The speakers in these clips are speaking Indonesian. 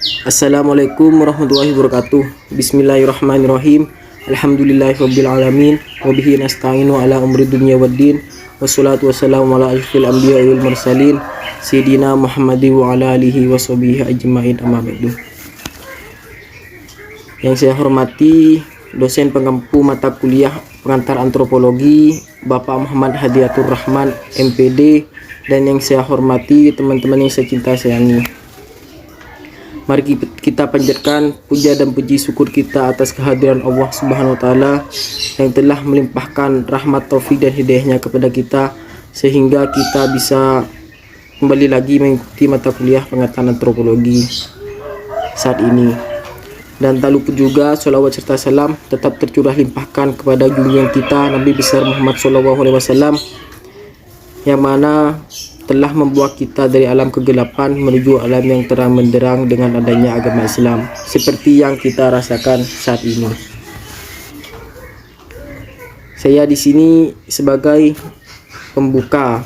Assalamualaikum warahmatullahi wabarakatuh. Bismillahirrahmanirrahim. Alhamdulillahirabbil alamin wa bihi nasta'inu ala umri dunya waddin. Wassalatu wassalamu ala asyrofil anbiya'i wal mursalin sayyidina Muhammadin wa ala alihi washabihi ajmain, amma ba'du. Yang saya hormati dosen pengampu mata kuliah pengantar antropologi Bapak Muhammad Hadiatur Rahman MPD, dan yang saya hormati teman-teman yang saya cinta sayangi. Mari kita panjatkan puja dan puji syukur kita atas kehadiran Allah Subhanahu wa taala yang telah melimpahkan rahmat, taufik dan hidayahnya kepada kita sehingga kita bisa kembali lagi mengikuti mata kuliah pengantar antropologi saat ini. Dan tak lupa juga sholawat serta salam tetap tercurah limpahkan kepada junjungan kita Nabi besar Muhammad SAW, yang mana telah membawa kita dari alam kegelapan menuju alam yang terang benderang dengan adanya agama Islam seperti yang kita rasakan saat ini. Saya di sini sebagai pembuka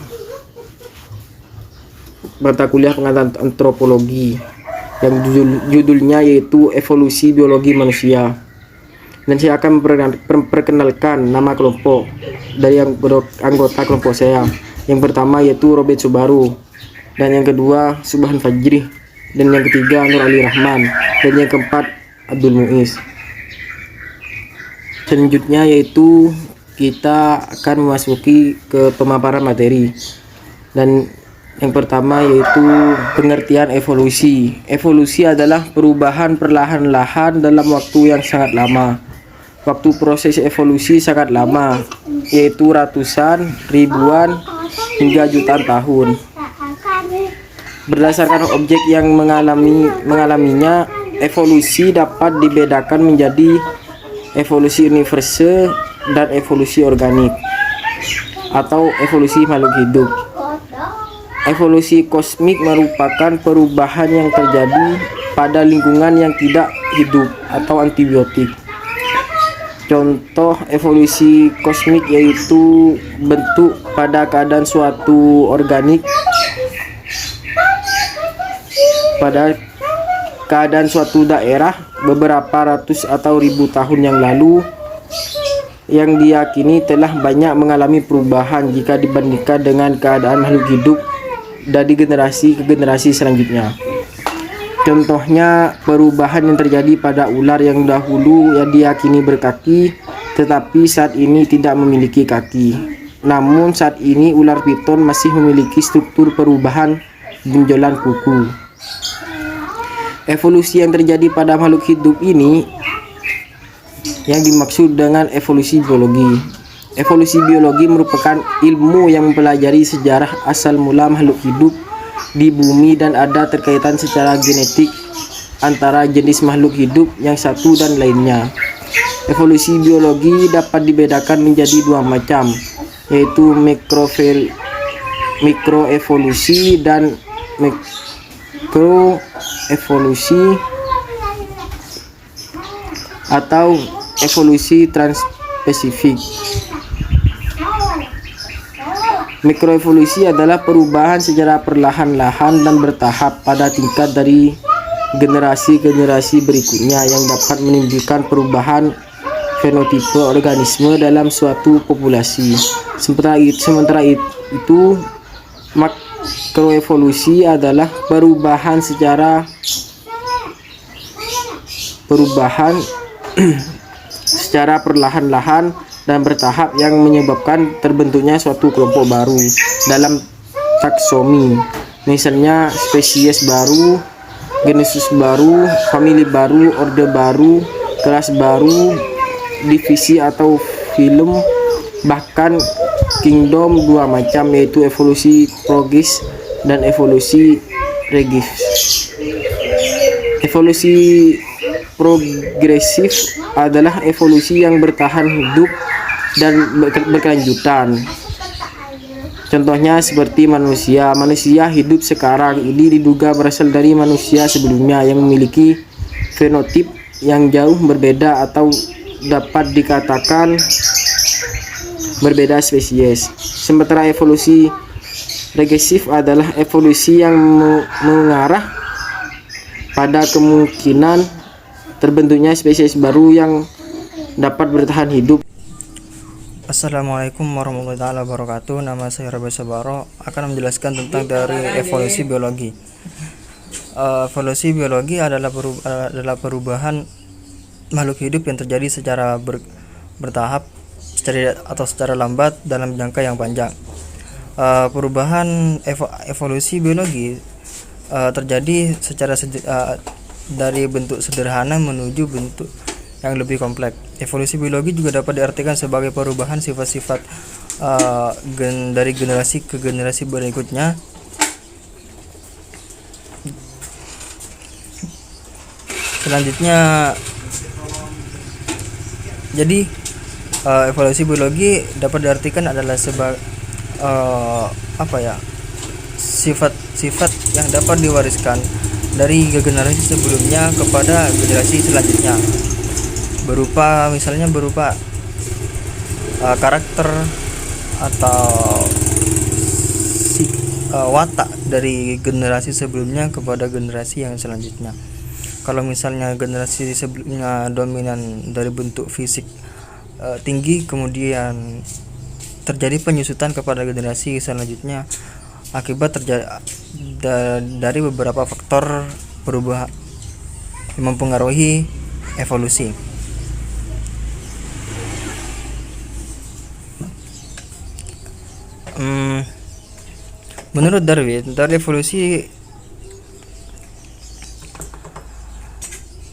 mata kuliah pengantar antropologi yang judulnya yaitu evolusi biologi manusia, dan saya akan memperkenalkan nama kelompok dari anggota kelompok saya. Yang pertama yaitu Robert Subaru, dan yang kedua Subhan Fajri, dan yang ketiga Nur Ali Rahman, dan yang keempat Abdul Muiz. Selanjutnya yaitu kita akan memasuki ke pemaparan materi, dan yang pertama yaitu pengertian evolusi. Evolusi adalah perubahan perlahan-lahan dalam waktu yang sangat lama. Waktu proses evolusi sangat lama, yaitu ratusan, ribuan, hingga jutaan tahun. Berdasarkan objek yang mengalaminya, evolusi dapat dibedakan menjadi evolusi universal dan evolusi organik atau evolusi makhluk hidup. Evolusi kosmik merupakan perubahan yang terjadi pada lingkungan yang tidak hidup atau antibiotik. Contoh evolusi kosmik yaitu bentuk pada keadaan suatu organik pada keadaan suatu daerah beberapa ratus atau ribu tahun yang lalu, yang diyakini telah banyak mengalami perubahan jika dibandingkan dengan keadaan makhluk hidup dari generasi ke generasi selanjutnya. Contohnya perubahan yang terjadi pada ular yang dahulu yang diyakini berkaki tetapi saat ini tidak memiliki kaki. Namun saat ini ular piton masih memiliki struktur perubahan benjolan kuku. Evolusi yang terjadi pada makhluk hidup ini yang dimaksud dengan evolusi biologi. Evolusi biologi merupakan ilmu yang mempelajari sejarah asal mula makhluk hidup di bumi dan ada terkaitan secara genetik antara jenis makhluk hidup yang satu dan lainnya. Evolusi biologi dapat dibedakan menjadi dua macam, yaitu mikroevolusi dan makroevolusi atau evolusi transspesifik. Mikroevolusi adalah perubahan secara perlahan-lahan dan bertahap pada tingkat dari generasi ke generasi berikutnya yang dapat menimbulkan perubahan fenotipe organisme dalam suatu populasi. Sementara itu makroevolusi adalah perubahan secara perlahan-lahan dan bertahap yang menyebabkan terbentuknya suatu kelompok baru dalam taksomi. Misalnya spesies baru, genus baru, famili baru, orde baru, kelas baru, divisi atau film, bahkan kingdom dua macam, yaitu evolusi progresif dan evolusi regressif. Evolusi progresif adalah evolusi yang bertahan hidup dan berkelanjutan. Contohnya seperti manusia. Manusia hidup sekarang ini diduga berasal dari manusia sebelumnya yang memiliki fenotip yang jauh berbeda atau dapat dikatakan berbeda spesies. Sementara evolusi regresif adalah evolusi yang mengarah pada kemungkinan terbentuknya spesies baru yang dapat bertahan hidup. Assalamualaikum warahmatullahi wabarakatuh. Nama saya Rabi Sabaro akan menjelaskan tentang teori evolusi biologi. Evolusi biologi adalah perubahan makhluk hidup yang terjadi secara bertahap secara lambat dalam jangka yang panjang. Perubahan evolusi biologi terjadi secara dari bentuk sederhana menuju bentuk yang lebih kompleks. Evolusi biologi juga dapat diartikan sebagai perubahan sifat-sifat dari generasi ke generasi berikutnya. Selanjutnya, jadi evolusi biologi dapat diartikan adalah sebagai sifat-sifat yang dapat diwariskan dari generasi sebelumnya kepada generasi selanjutnya, berupa karakter atau watak dari generasi sebelumnya kepada generasi yang selanjutnya. Kalau misalnya generasi sebelumnya dominan dari bentuk fisik tinggi, kemudian terjadi penyusutan kepada generasi selanjutnya akibat dari beberapa faktor perubahan yang mempengaruhi evolusi. Menurut Darwin, teori evolusi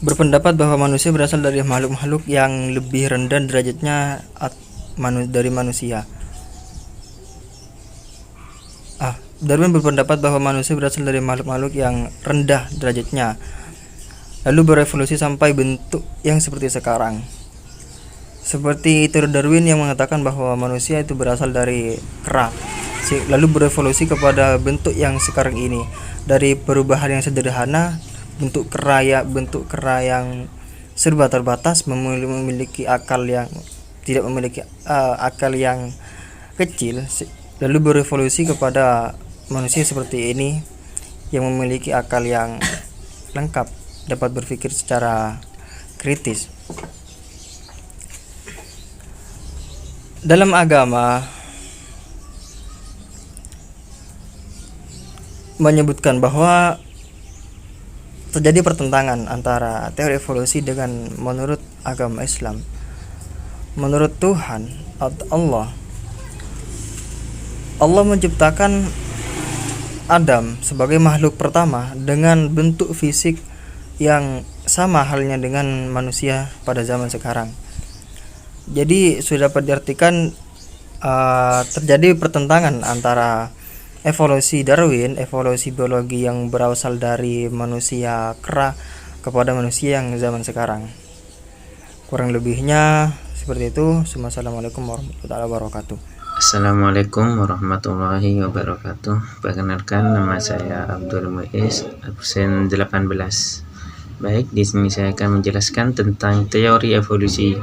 berpendapat bahwa manusia berasal dari makhluk-makhluk yang lebih rendah derajatnya dari manusia. Darwin berpendapat bahwa manusia berasal dari makhluk-makhluk yang rendah derajatnya, lalu berevolusi sampai bentuk yang seperti sekarang. Seperti teori Darwin yang mengatakan bahwa manusia itu berasal dari kera, lalu berevolusi kepada bentuk yang sekarang ini. Dari perubahan yang sederhana, bentuk kera yang serba terbatas, memiliki akal yang tidak memiliki akal yang kecil, lalu berevolusi kepada manusia seperti ini yang memiliki akal yang lengkap, dapat berpikir secara kritis. Dalam agama menyebutkan bahwa terjadi pertentangan antara teori evolusi dengan menurut agama Islam. Menurut Tuhan atau Allah menciptakan Adam sebagai makhluk pertama dengan bentuk fisik yang sama halnya dengan manusia pada zaman sekarang. Jadi sudah dapat diartikan terjadi pertentangan antara evolusi Darwin, evolusi biologi yang berasal dari manusia kera kepada manusia yang zaman sekarang. Kurang lebihnya seperti itu. Assalamualaikum warahmatullahi wabarakatuh. Assalamualaikum warahmatullahi wabarakatuh. Perkenalkan, nama saya Abdul Muiz, absen 18. Baik, di sini saya akan menjelaskan tentang teori evolusi.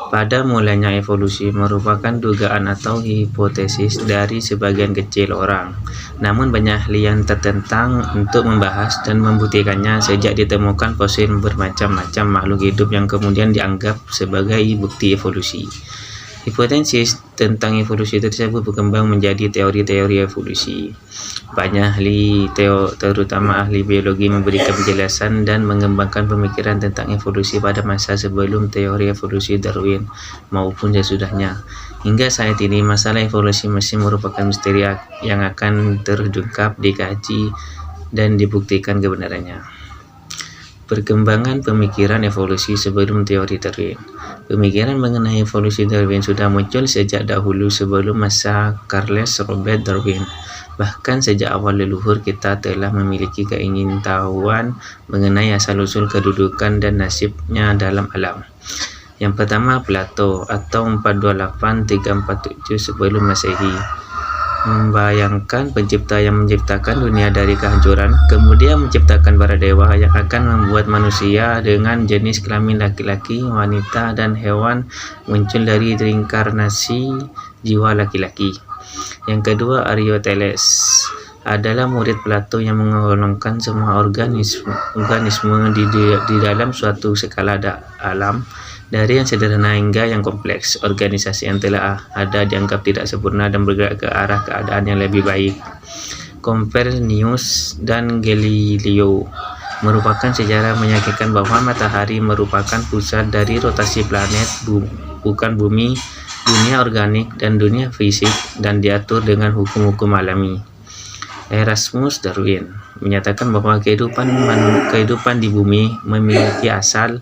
Pada mulanya evolusi merupakan dugaan atau hipotesis dari sebagian kecil orang. Namun banyak ahli yang tertentang untuk membahas dan membuktikannya sejak ditemukan fosil bermacam-macam makhluk hidup yang kemudian dianggap sebagai bukti evolusi. Hipotesis tentang evolusi tersebut berkembang menjadi teori-teori evolusi. Banyak ahli terutama ahli biologi memberikan penjelasan dan mengembangkan pemikiran tentang evolusi pada masa sebelum teori evolusi Darwin maupun sesudahnya. Hingga saat ini masalah evolusi masih merupakan misteri yang akan terungkap, dikaji dan dibuktikan kebenarannya. Perkembangan pemikiran evolusi sebelum teori Darwin. Pemikiran mengenai evolusi Darwin sudah muncul sejak dahulu sebelum masa Charles Robert Darwin. Bahkan sejak awal leluhur kita telah memiliki keingintahuan mengenai asal-usul kedudukan dan nasibnya dalam alam. Yang pertama, Plato atau 428-347 sebelum Masehi membayangkan pencipta yang menciptakan dunia dari kehancuran, kemudian menciptakan para dewa yang akan membuat manusia dengan jenis kelamin laki-laki, wanita, dan hewan muncul dari reinkarnasi jiwa laki-laki. Yang kedua, Aristoteles adalah murid Plato yang menggolongkan semua organisme di dalam suatu skala alam, dari yang sederhana hingga yang kompleks. Organisasi yang telah ada dianggap tidak sempurna dan bergerak ke arah keadaan yang lebih baik. Copernicus dan Galileo merupakan sejarah meyakinkan bahwa matahari merupakan pusat dari rotasi planet, bukan bumi, dunia organik dan dunia fisik, dan diatur dengan hukum-hukum alami. Erasmus Darwin menyatakan bahwa kehidupan di bumi memiliki asal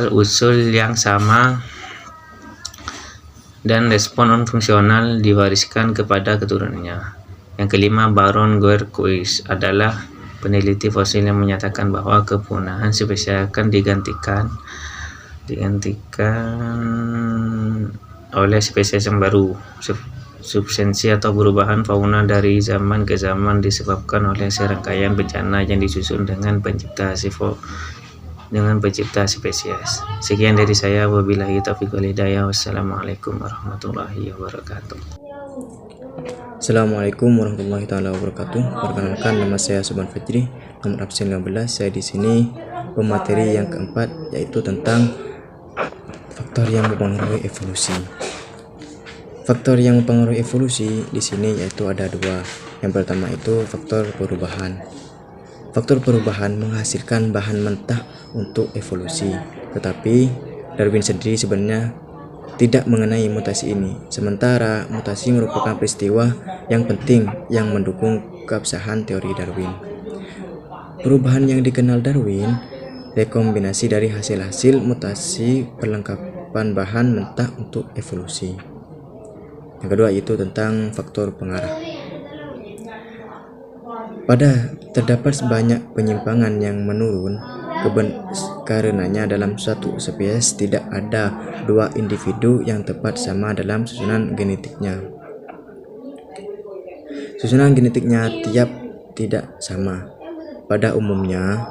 usul yang sama dan respon non-fungsional diwariskan kepada keturunannya. Yang kelima, Baron Guerquist adalah peneliti fosil yang menyatakan bahwa kepunahan spesies akan digantikan oleh spesies yang baru. Substansi atau perubahan fauna dari zaman ke zaman disebabkan oleh serangkaian bencana yang disusun dengan pencipta spesies. Sekian dari saya, wabillahi taufiq wal hidayah. Wassalamualaikum warahmatullahi wabarakatuh. Assalamualaikum warahmatullahi taala wabarakatuh. Perkenalkan, nama saya Subhan Fajri, nomor absen 15. Saya di sini pemateri yang keempat, yaitu tentang faktor yang mempengaruhi evolusi. Faktor yang mempengaruhi evolusi di sini yaitu ada dua. Yang pertama itu faktor perubahan. Faktor perubahan menghasilkan bahan mentah untuk evolusi, tetapi Darwin sendiri sebenarnya tidak mengenai mutasi ini. Sementara mutasi merupakan peristiwa yang penting yang mendukung keabsahan teori Darwin. Perubahan yang dikenal Darwin rekombinasi dari hasil-hasil mutasi perlengkapan bahan mentah untuk evolusi. Yang kedua yaitu tentang faktor pengarah. Terdapat banyak penyimpangan yang menurun karenanya dalam suatu spesies tidak ada dua individu yang tepat sama dalam susunan genetiknya. Susunan genetiknya tidak sama. Pada umumnya,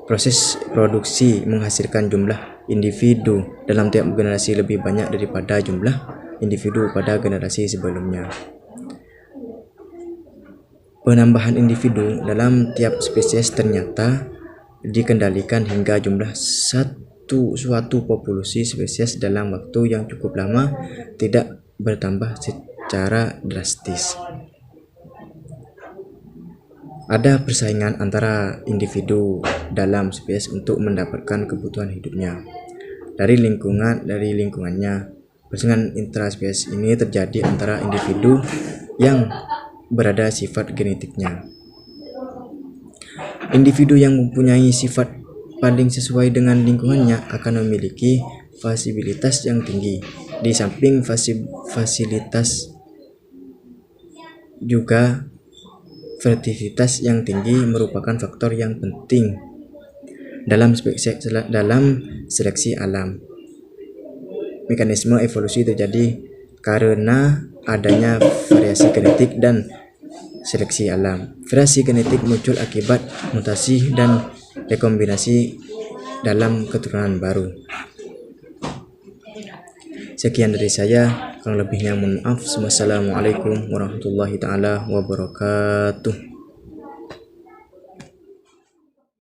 proses produksi menghasilkan jumlah individu dalam tiap generasi lebih banyak daripada jumlah individu pada generasi sebelumnya. Penambahan individu dalam tiap spesies ternyata dikendalikan hingga jumlah suatu populasi spesies dalam waktu yang cukup lama tidak bertambah secara drastis. Ada persaingan antara individu dalam spesies untuk mendapatkan kebutuhan hidupnya dari lingkungannya. Persaingan intraspesies ini terjadi antara individu yang berada sifat genetiknya. Individu yang mempunyai sifat paling sesuai dengan lingkungannya akan memiliki fasilitas yang tinggi. Di samping fasilitas juga fertilitas yang tinggi merupakan faktor yang penting dalam seleksi alam. Mekanisme evolusi terjadi karena adanya variasi genetik dan seleksi alam. Variasi genetik muncul akibat mutasi dan rekombinasi dalam keturunan baru. Sekian dari saya, kurang lebihnya mohon maaf. Wassalamualaikum warahmatullahi taala wabarakatuh.